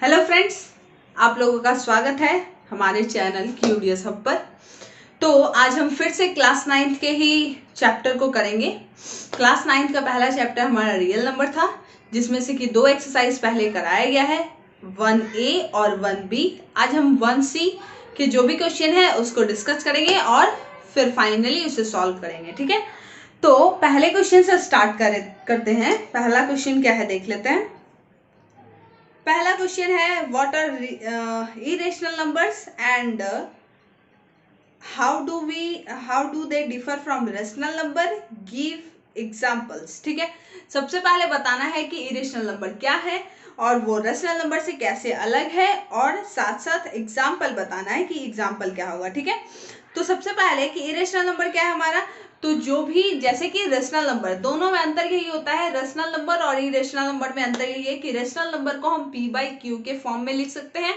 Hello friends, आप लोगों का स्वागत है हमारे चैनल क्यूरियस हब पर। तो आज हम फिर से क्लास 9th के ही चैप्टर को करेंगे। क्लास 9th का पहला चैप्टर हमारा रियल नंबर था, जिसमें से कि 2 एक्सरसाइज पहले कराया गया है, 1A और 1B। आज हम 1C के जो भी क्वेश्चन है उसको डिस्कस करेंगे और फिर फाइनली उसे सॉल्व करेंगे। ठीक है, तो पहले क्वेश्चन से स्टार्ट करते हैं। पहला क्वेश्चन क्या है देख लेते हैं। पहला क्वेश्चन है what are irrational numbers and how do they differ from rational number, give examples. ठीक है, सबसे पहले बताना है कि इरेशनल नंबर क्या है और वो रेशनल नंबर से कैसे अलग है, और साथ साथ एग्जाम्पल बताना है कि एग्जाम्पल क्या होगा। ठीक है, तो सबसे पहले कि इरेशनल नंबर क्या है हमारा, तो जो भी जैसे कि रेशनल नंबर, दोनों में अंतर यही होता है। रेशनल नंबर और इरेशनल नंबर में अंतर यही है कि रेशनल नंबर को हम p/q के फॉर्म में लिख सकते हैं,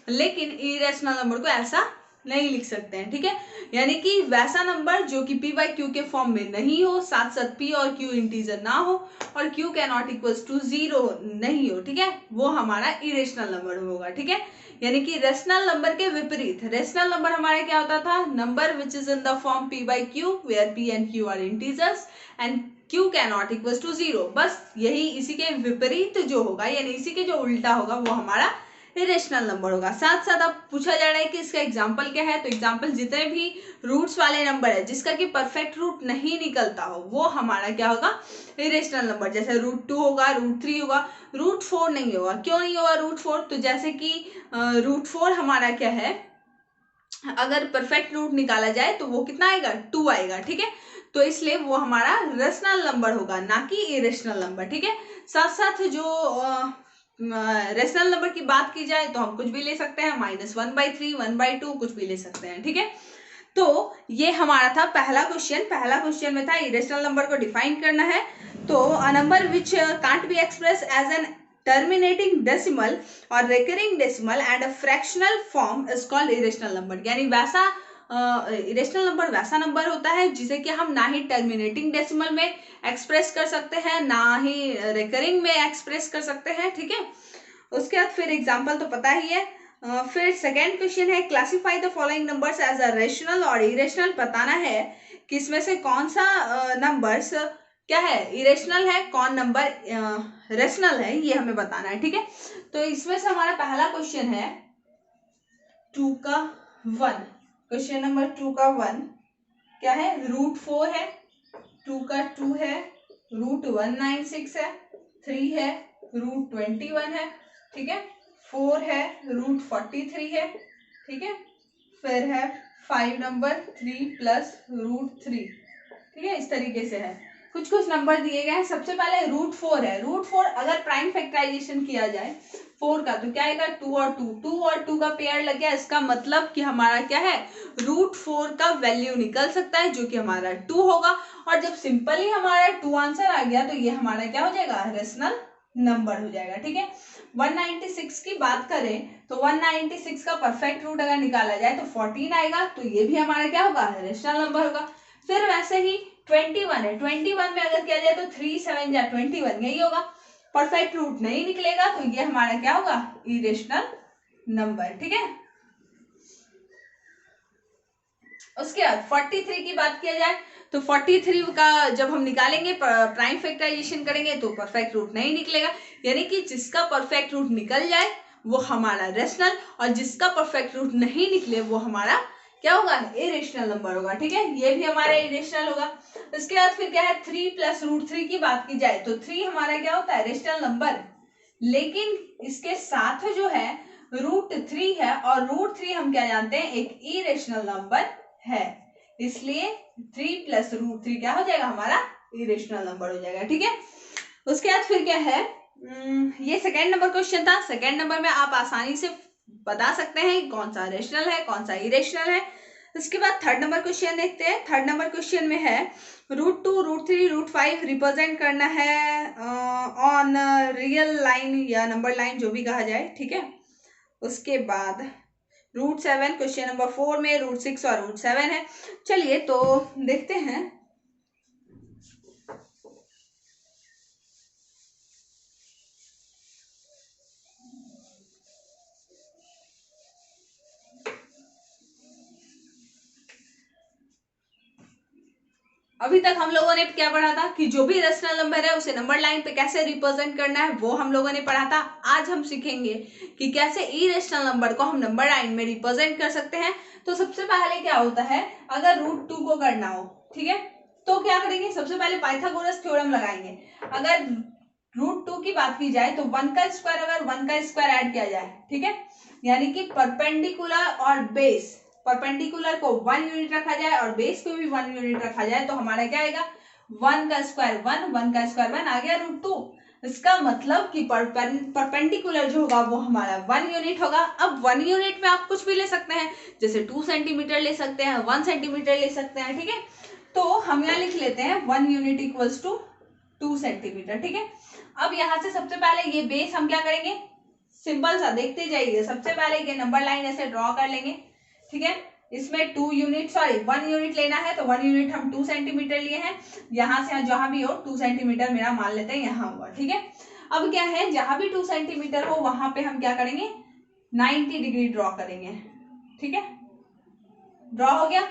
लेकिन इरेशनल नंबर को ऐसा नहीं लिख सकते हैं। ठीक है, यानी कि वैसा नंबर जो कि p/q के फॉर्म में नहीं हो, साथ साथ p और q इंटीजर ना हो और q can not equals to 0 नहीं हो, ठीक है, वो हमारा इरेशनल नंबर होगा। ठीक है, यानी कि रेशनल नंबर के विपरीत रेशनल नंबर हमारा क्या होता था, number which is in the form p/q where p and q are integers and q can not equals to 0। बस यही इसी के विपरीत जो होगा, यानी इसी के जो उल्टा होगा वो हमारा इरेशनल नंबर होगा। साथ साथ अब पूछा जा रहा है कि इसका एग्जाम्पल क्या है, तो एग्जाम्पल जितने भी रूट्स वाले नंबर है जिसका कि परफेक्ट रूट नहीं निकलता हो वो हमारा क्या होगा, इरेशनल नंबर। जैसे √2 होगा, √3 होगा, √4 नहीं होगा। क्यों नहीं होगा √4, तो जैसे कि √4 हमारा क्या है, अगर परफेक्ट रूट निकाला जाए तो वो कितना आएगा, 2 आएगा। ठीक है, तो इसलिए वो हमारा रेशनल नंबर होगा, ना कि इरेशनल नंबर। ठीक है, साथ साथ जो रेशनल नंबर की बात की जाए तो हम कुछ भी ले सकते हैं, -1/3, 1/2 कुछ भी ले सकते हैं। ठीक है, तो ये हमारा था पहला क्वेश्चन। पहला क्वेश्चन में था इरेशनल नंबर को डिफाइन करना है। तो a number which can't be express as an terminating decimal or recurring decimal and a fractional form is called irrational number। यानी वैसा इरेशनल नंबर वैसा नंबर होता है जिसे कि हम ना ही टर्मिनेटिंग डेसिमल में एक्सप्रेस कर सकते हैं, ना ही रिकरिंग में एक्सप्रेस कर सकते हैं। ठीक है, उसके बाद फिर एग्जांपल तो पता ही है। फिर सेकेंड क्वेश्चन है classify the following numbers as a rational और इरेशनल। बताना है कि इसमें से कौन सा नंबर्स क्या है, इरेशनल है, कौन नंबर रेशनल है, ये हमें बताना है। ठीक है, तो इसमें से हमारा पहला क्वेश्चन है 2 का 1। क्वेश्चन नंबर 2 का 1 क्या है, √4 है, 2 का 2 है, √196 है, 3 है, √21 है, ठीक है, 4 है, √43 है, ठीक है, फिर है 5 नंबर 3 प्लस √3। ठीक है, इस तरीके से है, कुछ कुछ नंबर दिए गए हैं। सबसे पहले √4 है, √4 अगर प्राइम फैक्टराइजेशन किया जाए 4 का तो क्या आएगा, 2 और 2, 2 और 2 का पेयर लग गया। इसका मतलब कि हमारा क्या है, √4 का वैल्यू निकल सकता है जो कि हमारा 2 होगा। और जब सिंपली हमारा 2 आंसर आ गया तो ये हमारा क्या हो जाएगा, रेशनल नंबर हो जाएगा। ठीक है, 196 की बात करें तो 196 का परफेक्ट रूट अगर निकाला जाए तो 14 आएगा, तो ये भी हमारा क्या होगा, रेशनल नंबर होगा। फिर वैसे ही 21 है, 21 में अगर किया जाए तो 3 7 या 21 यही होगा। परफेक्ट रूट नहीं निकलेगा तो ये हमारा क्या होगा, इरेशनल नंबर। ठीक है, उसके बाद 43 की बात किया जाए तो 43 का जब हम निकालेंगे, प्राइम फैक्टराइजेशन करेंगे तो परफेक्ट रूट नहीं निकलेगा। यानी कि जिसका परफेक्ट रूट निकल जाए वो हमारा रेशनल, और जिसका परफेक्ट रूट नहीं निकले वो हमारा क्या होगा, इरेशनल नंबर होगा। ठीक है, ये भी हमारा इरेशनल होगा। इसके बाद फिर क्या है, 3 प्लस √3 की बात की जाए तो 3 हमारा क्या होता है, रेशनल नंबर, लेकिन इसके साथ जो है √3 है, और √3 हम क्या जानते हैं, एक इरेशनल नंबर है, इसलिए 3 प्लस √3 क्या हो जाएगा, हमारा इरेशनल नंबर हो जाएगा। ठीक है, उसके बाद फिर क्या है, ये सेकेंड नंबर क्वेश्चन था। सेकेंड नंबर में आप आसानी से बता सकते हैं कौन सा रेशनल है कौन सा इरेशनल है। इसके बाद थर्ड नंबर क्वेश्चन देखते हैं। थर्ड नंबर क्वेश्चन में है √2 √3 √5 रिप्रेजेंट करना है ऑन रियल लाइन या नंबर लाइन, जो भी कहा जाए। ठीक है, उसके बाद √7, क्वेश्चन नंबर 4 में √6 और √7 है। चलिए तो देखते हैं। अभी तक हम लोगों ने क्या पढ़ा था कि जो भी रेशनल नंबर है उसे नंबर लाइन पे कैसे रिप्रेजेंट करना है, वो हम लोगों ने पढ़ा था। आज हम सीखेंगे कि कैसे इरेशनल नंबर को हम नंबर लाइन में रिप्रेजेंट कर सकते हैं। तो सबसे पहले क्या होता है, अगर √2 को करना हो, ठीक है, तो क्या करेंगे, सबसे पहले पाइथागोरस थ्योरम लगाएंगे। अगर √2 की बात की जाए तो 1 का स्क्वायर, अगर 1 का स्क्वायर ऐड किया जाए, ठीक है, यानी कि परपेंडिकुलर और बेस, परपेंडिकुलर को 1 यूनिट रखा जाए और बेस को भी 1 यूनिट रखा जाए, तो हमारा क्या आएगा, 1 का स्क्वायर 1, 1 का स्क्वायर 1 आ गया √2। इसका मतलब कि परपेंडिकुलर जो होगा वो हमारा 1 यूनिट होगा। अब 1 यूनिट में आप कुछ भी ले सकते हैं, जैसे 2 सेंटीमीटर ले सकते हैं, 1 सेंटीमीटर ले सकते हैं, ठीक है। तो हम यहाँ लिख लेते हैं 1 यूनिट इक्वल्स टू 2 सेंटीमीटर, ठीक है। अब यहाँ से सबसे पहले ये बेस हम क्या करेंगे, सिंपल सा देखते जाइए, सबसे पहले ये नंबर लाइन ऐसे ड्रॉ कर लेंगे, ठीक है। इसमें 2 यूनिट, सॉरी 1 यूनिट लेना है, तो 1 यूनिट हम 2 सेंटीमीटर लिए हैं। यहाँ से जहां भी हो 2 सेंटीमीटर मेरा मान लेते हैं यहाँ हुआ, ठीक है। अब क्या है, जहां भी 2 सेंटीमीटर हो वहां पे हम क्या करेंगे, 90 डिग्री ड्रॉ करेंगे, ठीक है। ड्रॉ हो गया।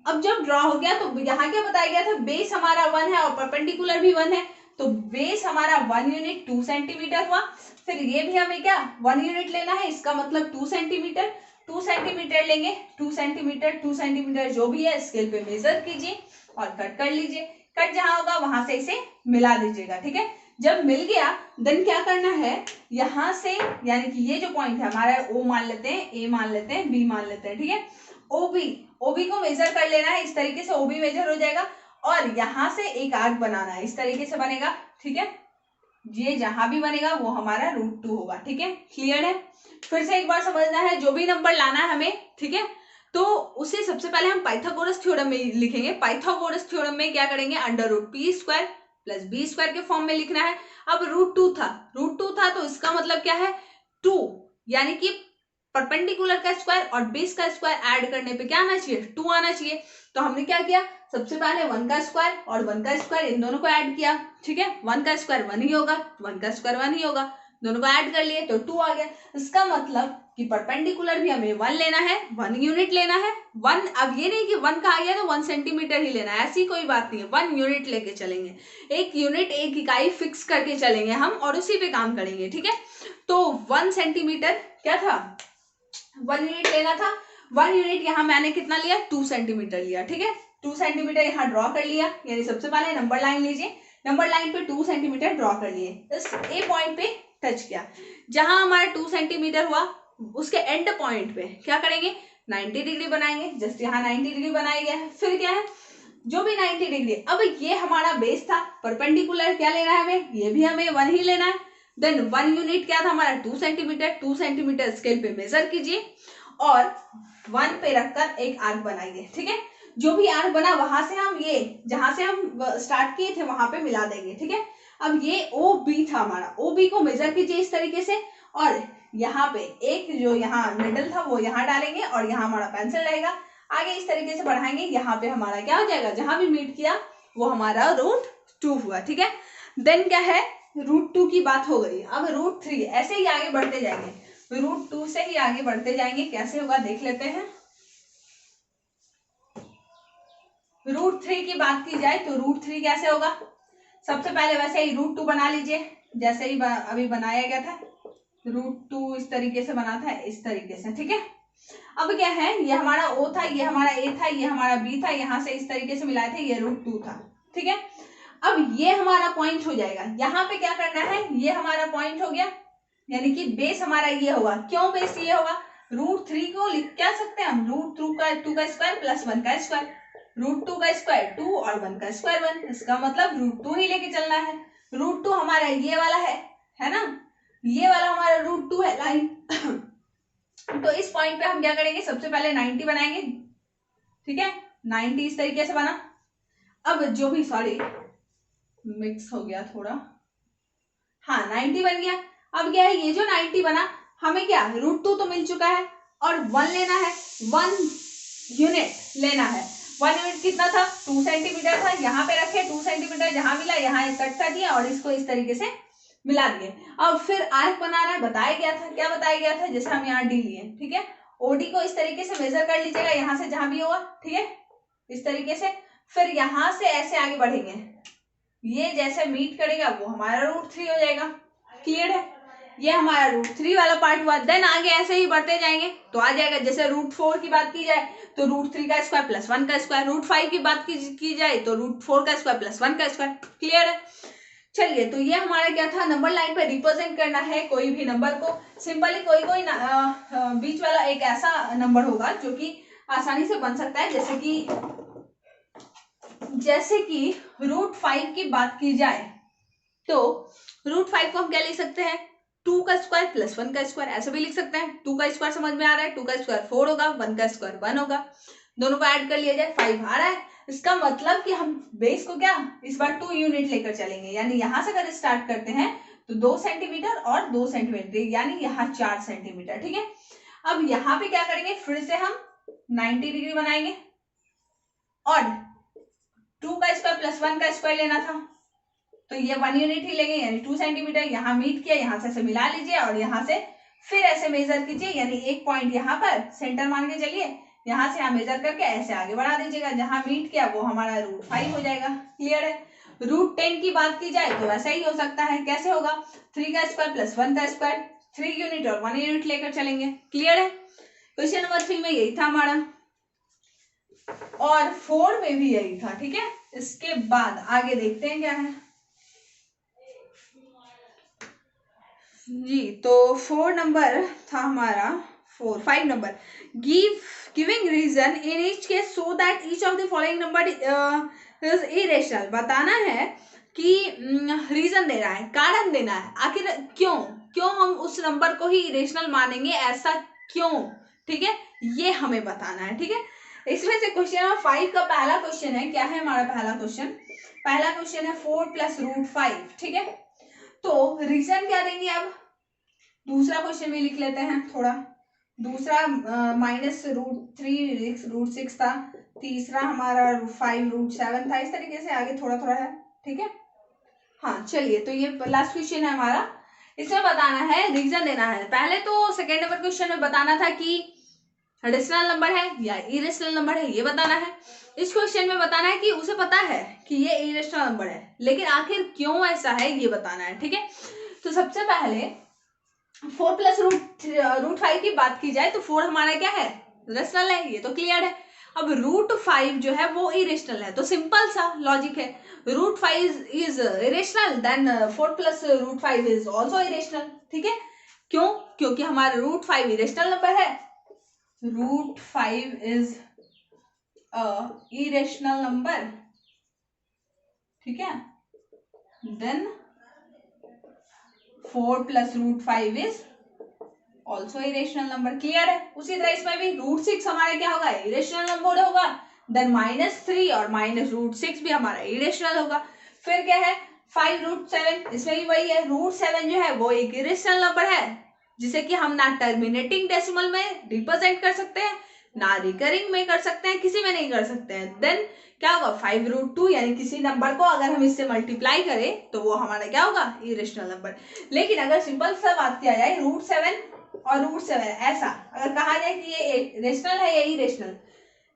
अब जब ड्रॉ हो गया तो यहाँ क्या बताया गया था, बेस हमारा 1 है और परपेंडिकुलर भी 1 है, तो बेस हमारा 1 यूनिट 2 सेंटीमीटर हुआ। फिर ये भी हमें क्या 1 यूनिट लेना है, इसका मतलब 2 सेंटीमीटर, 2 सेंटीमीटर लेंगे, 2 सेंटीमीटर 2 सेंटीमीटर जो भी है स्केल पे मेजर कीजिए और कट कर लीजिए। कट जहां होगा वहां से इसे मिला दीजिएगा, ठीक है। जब मिल गया देन क्या करना है, यहां से यानी कि ये जो पॉइंट है हमारा ओ मान लेते हैं, ए मान लेते हैं, बी मान लेते हैं, ठीक है। ओबी को मेजर कर लेना है, इस तरीके से ओबी मेजर हो जाएगा और यहां से एक आर्क बनाना है, इस तरीके से बनेगा, ठीक है। ये जहां भी बनेगा वो हमारा √2 होगा, ठीक है। क्लियर है। फिर से एक बार समझना है, जो भी नंबर लाना है हमें, ठीक है, तो उसे सबसे पहले हम पाइथागोरस थ्योरम में लिखेंगे। पाइथागोरस थ्योरम में क्या करेंगे, √p² प्लस b² के फॉर्म में लिखना है। अब √2 था तो इसका मतलब क्या है 2, यानी कि परपेंडिकुलर का स्क्वायर और बेस का स्क्वायर ऐड करने पे क्या आना चाहिए, 2 आना चाहिए। तो हमने क्या किया, सबसे पहले 1 का स्क्वायर और 1 का स्क्वायर इन दोनों को ऐड किया, ठीक है। 1 का स्क्वायर 1 ही होगा, 1 का स्क्वायर 1 ही होगा, दोनों को ऐड कर लिए तो 2 आ गया। इसका मतलब कि परपेंडिकुलर भी हमें 1 लेना है, 1 यूनिट लेना है। 1, अब ये नहीं कि 1 का आ गया तो 1 सेंटीमीटर ही लेना है, ऐसी कोई बात नहीं है, 1 यूनिट लेके चलेंगे। एक यूनिट, एक इकाई फिक्स करके चलेंगे हम और उसी पे काम करेंगे, ठीक है। तो 1 सेंटीमीटर क्या था, 1 यूनिट लेना था। 1 यूनिट यहाँ मैंने कितना लिया, 2 सेंटीमीटर लिया, ठीक है। 2 सेंटीमीटर यहाँ ड्रॉ कर लिया, यानी सबसे पहले नंबर लाइन लीजिए, नंबर लाइन पे 2 सेंटीमीटर ड्रॉ कर लिए, इस ए पॉइंट पे टच किया। जहां हमारा 2 सेंटीमीटर हुआ उसके एंड पॉइंट पे क्या करेंगे, 90 डिग्री बनाएंगे। जस्ट यहाँ 90 डिग्री बनाया गया है। फिर क्या है, जो भी 90 डिग्री, अब ये हमारा बेस था, परपेंडिकुलर क्या लेना है हमें, ये भी हमें 1 ही लेना है। देन 1 यूनिट क्या था हमारा 2 सेंटीमीटर, 2 सेंटीमीटर स्केल पे मेजर कीजिए और 1 पे रखकर एक आर्क बनाइए, ठीक है। जो भी आर्क बना वहां से हम ये जहां से हम स्टार्ट किए थे वहां पे मिला देंगे, ठीक है। अब ये OB था हमारा, OB को मेजर कीजिए इस तरीके से और यहाँ पे एक जो यहाँ निडल था वो यहाँ डालेंगे और यहाँ हमारा पेंसिल रहेगा। आगे इस तरीके से बढ़ाएंगे, यहाँ पे हमारा क्या हो जाएगा, जहां भी मीट किया वो हमारा √2 हुआ, ठीक है। देन क्या है, √2 की बात हो गई। अब √3, ऐसे ही आगे बढ़ते जाएंगे, √2 से ही आगे बढ़ते जाएंगे। कैसे होगा देख लेते हैं। √3 की बात की जाए तो √3 कैसे होगा, सबसे पहले वैसे ही √2 बना लीजिए, जैसे ही अभी बनाया गया था। √2 इस तरीके से बना था, इस तरीके से, ठीक है। अब क्या है, ये हमारा O था, ये हमारा A था, ये हमारा B था, यहाँ से इस तरीके से मिलाए थे, ये √2 था, ठीक है। अब ये हमारा पॉइंट हो जाएगा, यहाँ पे क्या करना है, ये हमारा पॉइंट हो गया, यानी कि बेस हमारा ये होगा। क्यों बेस ये होगा, √3 को लिख क्या सकते हैं हम, √2 का स्क्वायर प्लस 1 का स्क्वायर, √2 का स्क्वायर 2 और 1 का स्क्वायर 1, इसका मतलब √2 ही लेके चलना है। √2 हमारा ये वाला है ना, ये वाला हमारा √2 है लाइन। तो इस पॉइंट पे हम क्या करेंगे, सबसे पहले 90 बनाएंगे, ठीक है। 90 इस तरीके से बना। अब जो भी, सॉरी मिक्स हो गया थोड़ा, हाँ 90 बन गया। अब क्या है, ये जो 90 बना, हमें क्या √2 तो मिल चुका है और 1 लेना है, 1 यूनिट लेना है। 1 यूनिट कितना था, 2 सेंटीमीटर था, यहाँ पे रखे 2 सेंटीमीटर, जहां मिला यहाँ कट कर दिया और इसको इस तरीके से मिला दिए। अब फिर आर्क बनाना है, बताया गया था, क्या बताया गया था, जैसे हम यहाँ D लिए, ठीक है। OD को इस तरीके से मेजर कर लीजिएगा, यहाँ से जहां भी होगा, ठीक है, इस तरीके से। फिर यहाँ से ऐसे आगे बढ़ेंगे, ये जैसे मीट करेगा वो हमारा √3 हो जाएगा। क्लियर है, ये हमारा √3 वाला पार्ट हुआ। देन आगे ऐसे ही बढ़ते जाएंगे तो आ जाएगा, जैसे √4 की बात की जाए तो √3 का स्क्वायर प्लस 1 का स्क्वायर, √5 की बात की जाए तो √4 का स्क्वायर प्लस 1 का स्क्वायर। क्लियर है, चलिए तो ये हमारा क्या था, नंबर लाइन पे रिप्रेजेंट करना है कोई भी नंबर को। सिंपली कोई बीच वाला एक ऐसा नंबर होगा जो कि आसानी से बन सकता है, जैसे कि √5 की बात की जाए तो √5 को हम क्या लिख सकते हैं, 2 का स्क्वायर प्लस 1 का स्क्वायर, ऐसे भी लिख सकते हैं। 2 का स्क्वायर समझ में आ रहा है, 2 का स्क्वायर 4 होगा, 1 का स्क्वायर 1 होगा, दोनों को ऐड कर लिया जाए 5 आ रहा है। इसका मतलब कि हम बेस को क्या इस बार 2 यूनिट लेकर चलेंगे, यानी यहां से अगर स्टार्ट करते हैं तो 2 सेंटीमीटर और 2 सेंटीमीटर, यानी यहाँ 4 सेंटीमीटर। ठीक है, अब यहाँ पे क्या करेंगे, फिर से हम 90 डिग्री बनाएंगे और 2 का स्क्वायर प्लस 1 का स्क्वायर लेना था तो ये 1 यूनिट ही लेंगे, यानी 2 सेंटीमीटर। यहाँ मीट किया, यहाँ से ऐसे मिला लीजिए और यहाँ से फिर ऐसे मेजर कीजिए, यानी एक पॉइंट यहाँ पर सेंटर मान के चलिए, यहाँ से यहाँ मेजर करके ऐसे आगे बढ़ा दीजिएगा, जहां मीट किया वो हमारा √5 हो जाएगा। क्लियर है, √10 की बात की जाए तो वैसा ही हो सकता है, कैसे होगा, 3 का स्क्वायर प्लस 1 का स्क्वायर, 3 यूनिट और 1 यूनिट लेकर चलेंगे। क्लियर है, क्वेश्चन नंबर 3 में यही था हमारा और 4 में भी यही था। ठीक है, इसके बाद आगे देखते हैं क्या है जी। तो 4 नंबर था हमारा, 5 number, giving reason in each case so that each of the following number is irrational. बताना है कि रीजन देना है, कारण देना है, आखिर क्यों हम उस नंबर को ही इरेशनल मानेंगे, ऐसा क्यों। ठीक है, ये हमें बताना है। ठीक है, इसमें से क्वेश्चन नंबर 5 का पहला क्वेश्चन है, क्या है हमारा पहला क्वेश्चन है 4 प्लस √5। ठीक है, तो रीजन क्या देंगे, अब दूसरा क्वेश्चन भी लिख लेते हैं थोड़ा। दूसरा माइनस √3 √6 था, तीसरा हमारा 5 √7 था, इस तरीके से आगे थोड़ा थोड़ा है। ठीक है, हाँ चलिए, तो ये लास्ट क्वेश्चन है हमारा, इसमें बताना है, रीजन देना है। पहले तो सेकेंड नंबर क्वेश्चन में बताना था कि रेशनल नंबर है या इरेशनल नंबर है, ये बताना है। इस क्वेश्चन में बताना है कि उसे पता है कि ये इरेशनल नंबर है, लेकिन आखिर क्यों ऐसा है ये बताना है। ठीक है, तो सबसे पहले 4 प्लस √5 की बात की जाए तो 4 हमारा क्या है, रेशनल है, ये तो क्लियर है। अब √5 जो है वो इरेशनल है, तो सिंपल सा लॉजिक है, √5 is irrational then 4 plus √5 is also irrational. ठीक है, क्यों, क्योंकि हमारा √5 इरेशनल नंबर है, √5 is a irrational number। ठीक है, then 4 plus √5 is also irrational number। Clear है, उसी तरह इसमें भी √6 हमारा क्या होगा, इरेशनल नंबर होगा, देन -3 और -√6 भी हमारा इरेशनल होगा। फिर क्या है 5 √7, इसमें भी वही है, √7 जो है वो एक इरेशनल नंबर है, जिसे कि हम ना टर्मिनेटिंग डेसिमल में रिप्रेजेंट कर सकते हैं, ना रिकरिंग में कर सकते हैं, किसी में नहीं कर सकते हैं। देन क्या होगा 5 √2, यानी किसी नंबर को अगर हम इससे मल्टीप्लाई करें तो वो हमारा क्या होगा, इरेशनल नंबर। लेकिन अगर सिंपल सा बात किया जाए √7 और √7 ऐसा अगर कहा जाए कि ये रेशनल है या इरेशनल,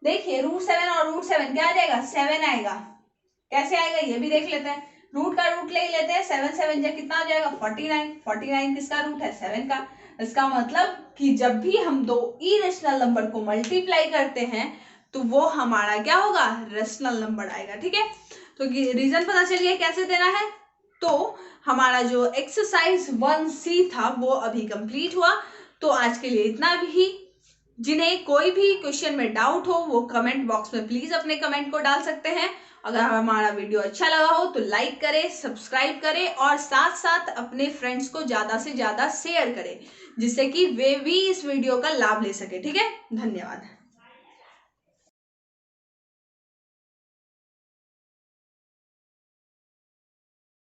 देखिए √7 और √7 क्या आ जाएगा, 7 आएगा। कैसे आएगा ये भी देख लेते हैं, रूट का रूट ले लेते हैं, 7 7 जा कितना आ जाएगा 49। 49 किसका रूट है, 7 का। इसका मतलब कि जब भी हम दो इरेशनल नंबर को मल्टीप्लाई करते हैं तो वो हमारा क्या होगा, रेशनल नंबर आएगा। ठीक है, तो रीजन पता चलिए कैसे देना है। तो हमारा जो एक्सरसाइज 1C था वो अभी कंप्लीट हुआ। तो आज के लिए इतना भी। जिन्हें कोई भी क्वेश्चन में डाउट हो वो कमेंट बॉक्स में प्लीज अपने कमेंट को डाल सकते हैं। अगर हमारा वीडियो अच्छा लगा हो तो लाइक करें, सब्सक्राइब करें और साथ साथ अपने फ्रेंड्स को ज्यादा से ज्यादा शेयर करें, जिससे कि वे भी इस वीडियो का लाभ ले सके। ठीक है, धन्यवाद।